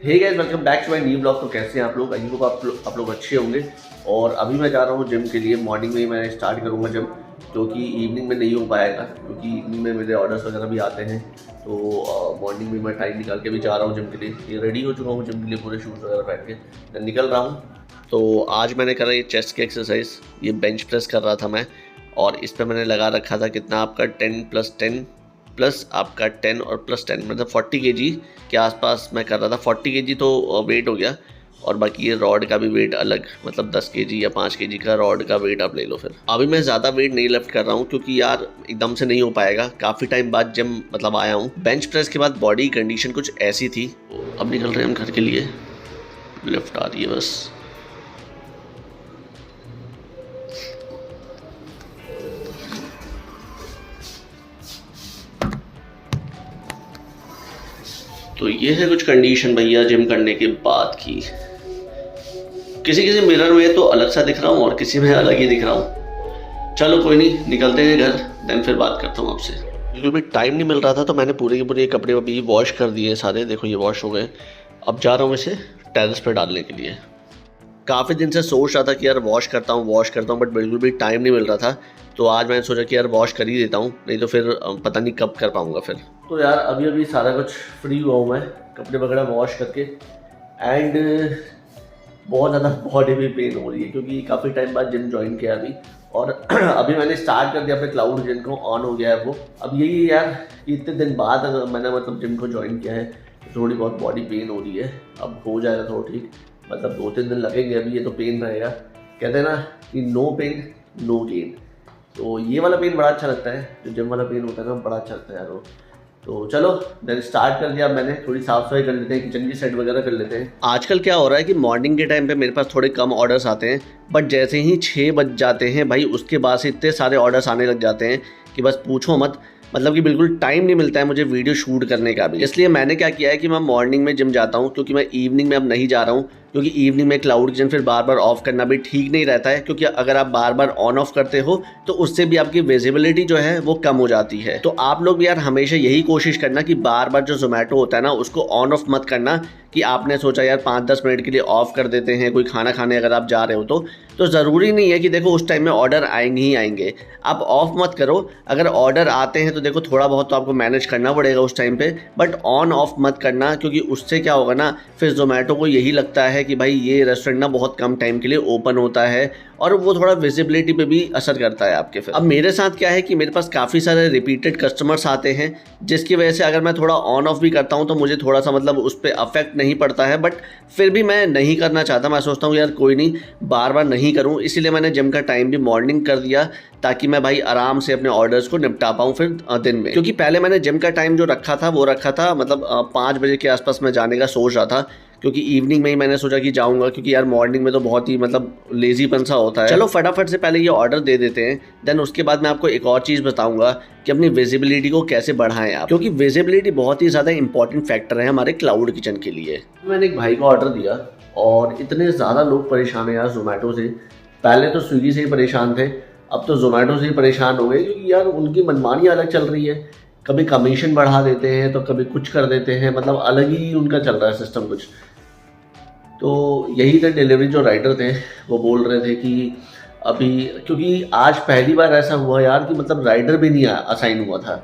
Hey guys, welcome back to my new blog. तो कैसे हैं आप लोग? आई होप आप लोग अच्छे होंगे। और अभी मैं जा रहा हूँ जिम के लिए। मॉर्निंग में ही मैं स्टार्ट करूँगा जिम, क्योंकि इवनिंग में नहीं हो पाएगा, क्योंकि इवनिंग में मेरे ऑर्डर्स वगैरह भी आते हैं। तो मॉर्निंग में मैं टाइम निकाल के भी जा रहा हूँ जिम के लिए। ये रेडी हो चुका हूँ जिम के लिए, पूरे शूज़ वगैरह पहन के मैं निकल रहा हूँ। तो आज मैंने करा ये चेस्ट की एक्सरसाइज, ये बेंच प्रेस कर रहा था मैं, और इस पर मैंने लगा रखा था कितना आपका 10 + 10 प्लस आपका 10 और प्लस 10, मतलब 40 kg के आसपास मैं कर रहा था। 40 kg तो वेट हो गया, और बाकी ये रॉड का भी वेट अलग, मतलब 10 kg या 5 kg का रॉड का वेट आप ले लो। फिर अभी मैं ज़्यादा वेट नहीं लिफ्ट कर रहा हूँ, क्योंकि यार एकदम से नहीं हो पाएगा। काफ़ी टाइम बाद जिम मतलब आया हूँ। बेंच प्रेस के बाद बॉडी कंडीशन कुछ ऐसी थी। अब निकल रहे हैं हम घर के लिए, लिफ्ट आ रही है बस। तो ये है कुछ कंडीशन भैया जिम करने के बाद की। किसी मिरर में तो अलग सा दिख रहा हूँ और किसी में अलग ही दिख रहा हूँ। चलो कोई नहीं, निकलते हैं घर, देन फिर बात करता हूँ आपसे। बिल्कुल भी टाइम नहीं मिल रहा था, तो मैंने पूरे के पूरे कपड़े अभी वॉश कर दिए सारे। देखो ये वॉश हो गए। अब जा रहा हूँ इसे टेरेस पर डालने के लिए। काफ़ी दिन से सोच रहा था कि यार वॉश करता हूँ, बट बिल्कुल भी टाइम नहीं मिल रहा था। तो आज मैंने सोचा कि यार वॉश कर ही देता हूँ, नहीं तो फिर पता नहीं कब कर पाऊँगा फिर। तो यार अभी सारा कुछ फ्री हुआ हूँ मैं, कपड़े वगैरह वॉश करके। एंड बहुत ज़्यादा बॉडी में पेन हो रही है, क्योंकि काफ़ी टाइम बाद जिम ज्वाइन किया अभी। और अभी मैंने स्टार्ट कर दिया अपने क्लाउड जिम को, ऑन हो गया है वो। अब यही है यार कि इतने दिन बाद मैंने मतलब जिम को ज्वाइन किया है, थोड़ी बहुत बॉडी पेन हो रही है। अब हो जाएगा थोड़ा ठीक, मतलब 2-3 दिन लगेंगे। अभी ये तो पेन रहेगा। कहते हैं ना कि नो पेन नो गेन। तो ये वाला पेन बड़ा अच्छा लगता है, जो जिम वाला पेन होता है ना, बड़ा अच्छा लगता है यार वो। तो चलो देन स्टार्ट कर दिया मैंने। थोड़ी साफ सफाई कर लेते हैं, किचन की सेट वगैरह कर लेते हैं। आजकल क्या हो रहा है कि मॉर्निंग के टाइम पे मेरे पास थोड़े कम ऑर्डर्स आते हैं, बट जैसे ही 6 बज जाते हैं भाई, उसके बाद से इतने सारे ऑर्डर्स आने लग जाते हैं कि बस पूछो मत। मतलब कि बिल्कुल टाइम नहीं मिलता है मुझे वीडियो शूट करने का भी। इसलिए मैंने क्या किया है कि मैं मॉर्निंग में जिम जाता हूँ, क्योंकि मैं इवनिंग में अब नहीं जा रहा हूँ। क्योंकि इवनिंग में क्लाउड किचन फिर बार बार ऑफ करना भी ठीक नहीं रहता है, क्योंकि अगर आप बार बार ऑन ऑफ करते हो तो उससे भी आपकी विजिबिलिटी जो है वो कम हो जाती है। तो आप लोग भी यार हमेशा यही कोशिश करना कि बार बार जो जोमेटो होता है ना, उसको ऑन ऑफ मत करना। कि आपने सोचा यार 5-10 मिनट के लिए ऑफ कर देते हैं, कोई खाना खाने अगर आप जा रहे हो तो ज़रूरी नहीं है कि देखो उस टाइम में ऑर्डर आएंगे ही आएंगे। आप ऑफ मत करो। अगर ऑर्डर आते हैं तो देखो थोड़ा बहुत तो आपको मैनेज करना पड़ेगा उस टाइम पे, बट ऑन ऑफ मत करना। क्योंकि उससे क्या होगा ना, फिर जोमेटो को यही लगता है कि भाई ये रेस्टोरेंट ना बहुत कम टाइम के लिए ओपन होता है, और वो थोड़ा विजिबिलिटी पे भी असर करता है आपके। फिर अब मेरे साथ क्या है कि मेरे पास काफ़ी सारे रिपीटेड कस्टमर्स आते हैं, जिसकी वजह से अगर मैं थोड़ा ऑन ऑफ भी करता हूँ तो मुझे थोड़ा सा मतलब उस पर अफेक्ट नहीं पड़ता है। बट फिर भी मैं नहीं करना चाहता। मैं सोचता हूँ यार कोई नहीं, बार बार नहीं करूँ। इसीलिए मैंने जिम का टाइम भी मॉर्निंग कर दिया, ताकि मैं भाई आराम से अपने ऑर्डर्स को निपटा पाऊँ फिर दिन में। क्योंकि पहले मैंने जिम का टाइम जो रखा था मतलब 5 बजे के आसपास मैं जाने का सोच रहा था, क्योंकि इवनिंग में ही मैंने सोचा कि जाऊंगा। क्योंकि यार मॉर्निंग में तो बहुत ही मतलब लेजीपन सा होता है। चलो फटाफट से पहले ये ऑर्डर दे देते हैं, देन उसके बाद मैं आपको एक और चीज़ बताऊंगा कि अपनी विजिबिलिटी को कैसे बढ़ाएं आप, क्योंकि विजिबिलिटी बहुत ही ज़्यादा इंपॉर्टेंट फैक्टर है हमारे क्लाउड किचन के लिए। मैंने एक भाई को ऑर्डर दिया, और इतने ज़्यादा लोग परेशान हैं यार जोमेटो से। पहले तो स्विगी से ही परेशान थे, अब तो जोमेटो से ही परेशान हो गए, क्योंकि यार उनकी मनमानी अलग चल रही है। कभी कमीशन बढ़ा देते हैं तो कभी कुछ कर देते हैं, मतलब अलग ही उनका चल रहा है सिस्टम कुछ। तो यही थे डिलीवरी जो राइडर थे, वो बोल रहे थे कि अभी, क्योंकि आज पहली बार ऐसा हुआ यार कि मतलब राइडर भी नहीं असाइन हुआ था।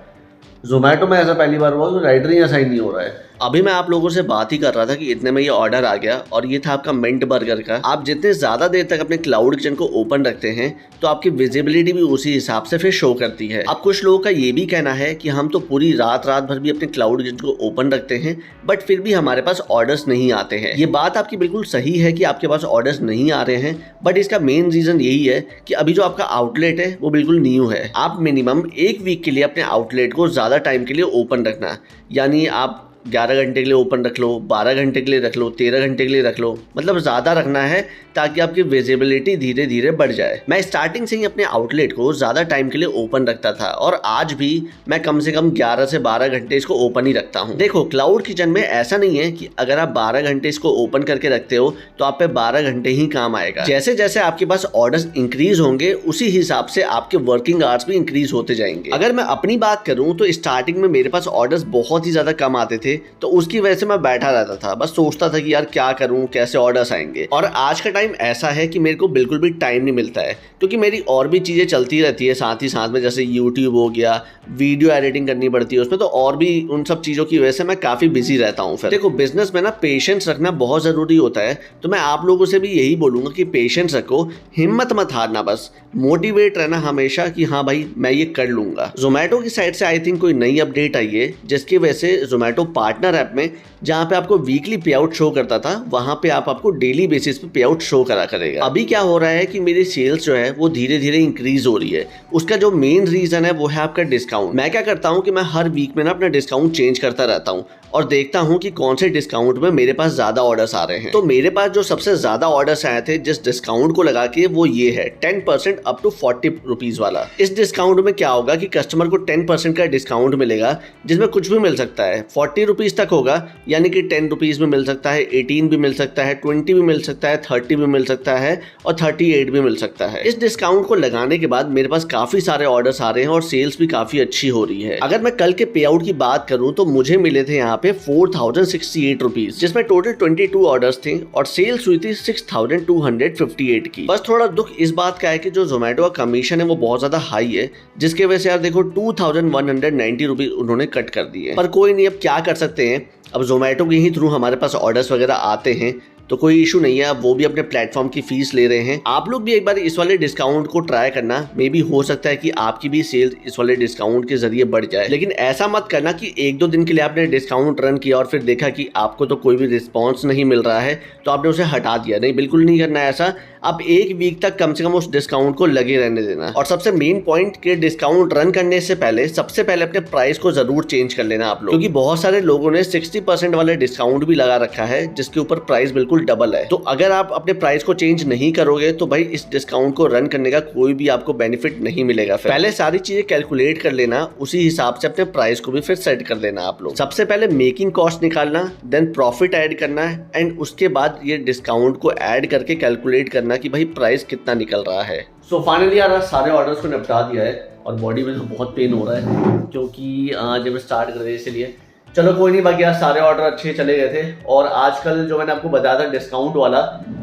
जोमेटो में ऐसा पहली बार हुआ कि राइडर ही असाइन नहीं हो रहा है। अभी मैं आप लोगों से बात ही कर रहा था कि इतने में ये ऑर्डर आ गया, और ये था आपका मिंट बर्गर का। आप जितने ज़्यादा देर तक अपने क्लाउड किचन को ओपन रखते हैं, तो आपकी विजिबिलिटी भी उसी हिसाब से फिर शो करती है। अब कुछ लोगों का ये भी कहना है कि हम तो पूरी रात भर भी अपने क्लाउड किचन को ओपन रखते हैं, बट फिर भी हमारे पास ऑर्डर्स नहीं आते हैं। ये बात आपकी बिल्कुल सही है कि आपके पास ऑर्डर्स नहीं आ रहे हैं, बट इसका मेन रीज़न यही है कि अभी जो आपका आउटलेट है वो बिल्कुल न्यू है। आप मिनिमम 1 वीक के लिए अपने आउटलेट को ज़्यादा टाइम के लिए ओपन रखना, यानी आप 11 घंटे के लिए ओपन रख लो, 12 घंटे के लिए रख लो, 13 घंटे के लिए रख लो, मतलब ज़्यादा रखना है ताकि आपकी विजिबिलिटी धीरे धीरे बढ़ जाए। मैं स्टार्टिंग से ही अपने आउटलेट को ज़्यादा टाइम के लिए ओपन रखता था, और आज भी मैं कम से कम 11 से 12 घंटे इसको ओपन ही रखता हूँ। देखो क्लाउड किचन में ऐसा नहीं है कि अगर आप 12 घंटे इसको ओपन करके रखते हो तो आप पे 12 घंटे ही काम आएगा। जैसे जैसे आपके पास ऑर्डर्स इंक्रीज होंगे, उसी हिसाब से आपके वर्किंग आवर्स भी इंक्रीज होते जाएंगे। अगर मैं अपनी बात करूँ तो स्टार्टिंग में मेरे पास ऑर्डर्स बहुत ही ज़्यादा कम आते थे, थे, तो उसकी वजह से मैं बैठा रहता था, बस सोचता था कि यार क्या करूं, कैसे ऑर्डर्स आएंगे। और आज का टाइम ऐसा है कि मेरे को बिल्कुल भी टाइम नहीं मिलता है, क्योंकि मेरी और भी चीज़ें चलती रहती है साथ ही साथ में, जैसे यूट्यूब हो गया, वीडियो एडिटिंग करनी पड़ती है उसमें, तो और भी उन सब चीज़ों की वजह से मैं काफ़ी बिजी रहता हूँ। फिर देखो, बिजनेस में ना पेशेंस रखना बहुत ज़रूरी होता है, तो मैं आप लोगों से भी यही बोलूँगा कि पेशेंस रखो, हिम्मत मत हारना, बस मोटिवेट रहना हमेशा कि हाँ भाई मैं ये कर लूँगा। जोमेटो की साइड से आई थिंक कोई नई अपडेट आई है, जिसकी वजह से जोमेटो पार्टनर ऐप में जहाँ पे आपको वीकली पे आउट शो करता था, वहाँ पे आपको डेली बेसिस पे पे आउट शो करा करेगा। अभी क्या हो रहा है कि मेरी सेल्स जो है वो धीरे धीरे इंक्रीज हो रही है। उसका जो मेन रीजन है वो है आपका डिस्काउंट। मैं क्या करता हूँ कि मैं हर वीक में ना अपना डिस्काउंट चेंज करता रहता हूँ और देखता हूँ कि कौन से डिस्काउंट में मेरे पास ज्यादा ऑर्डर्स आ रहे हैं। तो मेरे पास जो सबसे ज्यादा ऑर्डर्स आए थे जिस डिस्काउंट को लगा के, वो ये है 10% अप टू 40 रुपीज वाला। इस डिस्काउंट में क्या होगा कि कस्टमर को 10% का डिस्काउंट मिलेगा, जिसमें कुछ भी मिल सकता है। 40 रुपीज तक होगा, यानी कि 10 रुपीज में मिल सकता है, 18 भी मिल सकता है, 20 भी मिल सकता है, 30 भी मिल सकता है और 38 भी मिल सकता है। इस डिस्काउंट को लगाने के बाद मेरे पास काफी सारे ऑर्डर्स आ रहे हैं और सेल्स भी काफी अच्छी हो रही है। अगर मैं कल के पे आउट की बात करूं तो मुझे मिले थे यहाँ पे 4068 रुपीज, जिसमें टोटल 22 ऑर्डर्स थे और सेल्स हुई थी 6258 की। बस थोड़ा दुख इस बात का है कि जो जोमेटो का कमीशन है वो बहुत ज्यादा हाई है, जिसके वजह से यार देखो 2190 रुपीज उन्होंने कट कर दिए। पर कोई नहीं, अब क्या कर सकते हैं, अब जोमेटो के ही थ्रू हमारे पास ऑर्डर्स वगैरह आते हैं, तो कोई इशू नहीं है। अब वो भी अपने प्लेटफॉर्म की फीस ले रहे हैं। आप लोग भी एक बार इस वाले डिस्काउंट को ट्राई करना, मे बी हो सकता है कि आपकी भी सेल्स इस वाले डिस्काउंट के जरिए बढ़ जाए। लेकिन ऐसा मत करना कि 1-2 दिन के लिए आपने डिस्काउंट रन किया और फिर देखा कि आपको तो कोई भी रिस्पॉन्स नहीं मिल रहा है तो आपने उसे हटा दिया। नहीं, बिल्कुल नहीं करना है ऐसा। आप 1 वीक तक कम से कम उस डिस्काउंट को लगे रहने देना। और सबसे मेन पॉइंट कि डिस्काउंट रन करने से पहले सबसे पहले अपने प्राइस को जरूर चेंज कर लेना आप लोग, क्योंकि बहुत सारे लोगों ने 60% वाले डिस्काउंट भी लगा रखा है, जिसके ऊपर प्राइस बिल्कुल डबल है। तो अगर आप अपने प्राइस को चेंज नहीं करोगे तो भाई इस डिस्काउंट को रन करने का कोई भी आपको बेनिफिट नहीं मिलेगा। पहले सारी चीजें कैलकुलेट कर लेना, उसी हिसाब से अपने प्राइस को भी फिर सेट कर लेना आप लोग। सबसे पहले मेकिंग कॉस्ट निकालना, देन प्रॉफिट ऐड करना है, एंड उसके बाद ये डिस्काउंट को ऐड करके कैलकुलेट करना कि भाई प्राइस कितना निकल रहा है। सो फाइनली यार सारे ऑर्डर्स को निपटा दिया है और बॉडी में तो बहुत पेन हो रहा है, क्योंकि जब स्टार्ट कर रहे इसलिए। चलो कोई नहीं, बाकी यार सारे ऑर्डर अच्छे चले गए थे। और आजकल जो मैंने आपको बताया था डिस्काउंट वाला,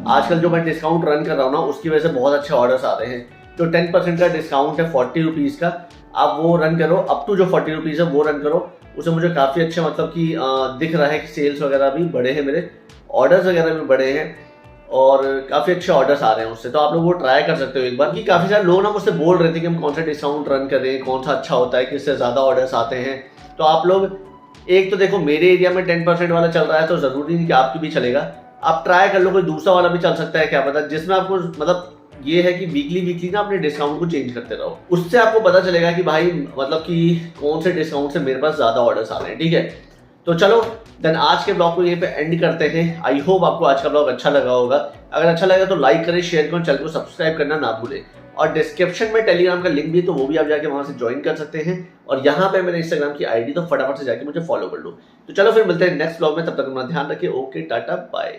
आजकल जो मैं डिस्काउंट रन कर रहा हूँ ना, उसकी वजह से बहुत अच्छे ऑर्डर्स आ रहे हैं। जो 10% का डिस्काउंट है 40 रुपीज़ का, आप वो रन करो, अप टू जो 40 रुपीज़ है वो रन करो। उसे मुझे काफ़ी अच्छे मतलब कि दिख रहा है कि सेल्स वगैरह भी बढ़े हैं, मेरे ऑर्डर्स वगैरह भी बढ़े हैं और काफ़ी अच्छे ऑर्डर्स आ रहे हैं उससे। तो आप लोग वो ट्राई कर सकते हो एक बार। कि काफ़ी सारे लोग ना मुझसे बोल रहे थे कि हम कौन सा डिस्काउंट रन करें, कौन सा अच्छा होता है, किससे ज़्यादा ऑर्डर्स आते हैं। तो आप लोग एक तो देखो, मेरे एरिया में 10% वाला चल रहा है, तो ज़रूरी नहीं कि आपकी भी चलेगा। आप ट्राई कर लो, कोई दूसरा वाला भी चल सकता है, क्या पता, जिसमें आपको मतलब ये है कि वीकली ना अपने डिस्काउंट को चेंज करते रहो। उससे आपको पता चलेगा कि भाई मतलब कि कौन से डिस्काउंट से मेरे पास ज़्यादा ऑर्डर्स आ रहे हैं। ठीक है, तो चलो देन आज के ब्लॉग को यहीं पे एंड करते हैं। आई होप आपको आज का ब्लॉग अच्छा लगा होगा। अगर अच्छा लगा तो लाइक करें, शेयर करें, चैनल को सब्सक्राइब करना ना भूलें। और डिस्क्रिप्शन में टेलीग्राम का लिंक भी है, तो वो भी आप जाके वहां से ज्वाइन कर सकते हैं। और यहाँ पे मेरे इंस्टाग्राम की आईडी, तो फटाफट से जाके मुझे फॉलो कर लो। तो चलो फिर मिलते हैं नेक्स्ट ब्लॉग में, तब तक अपना ध्यान रखिए। Okay, tata, bye.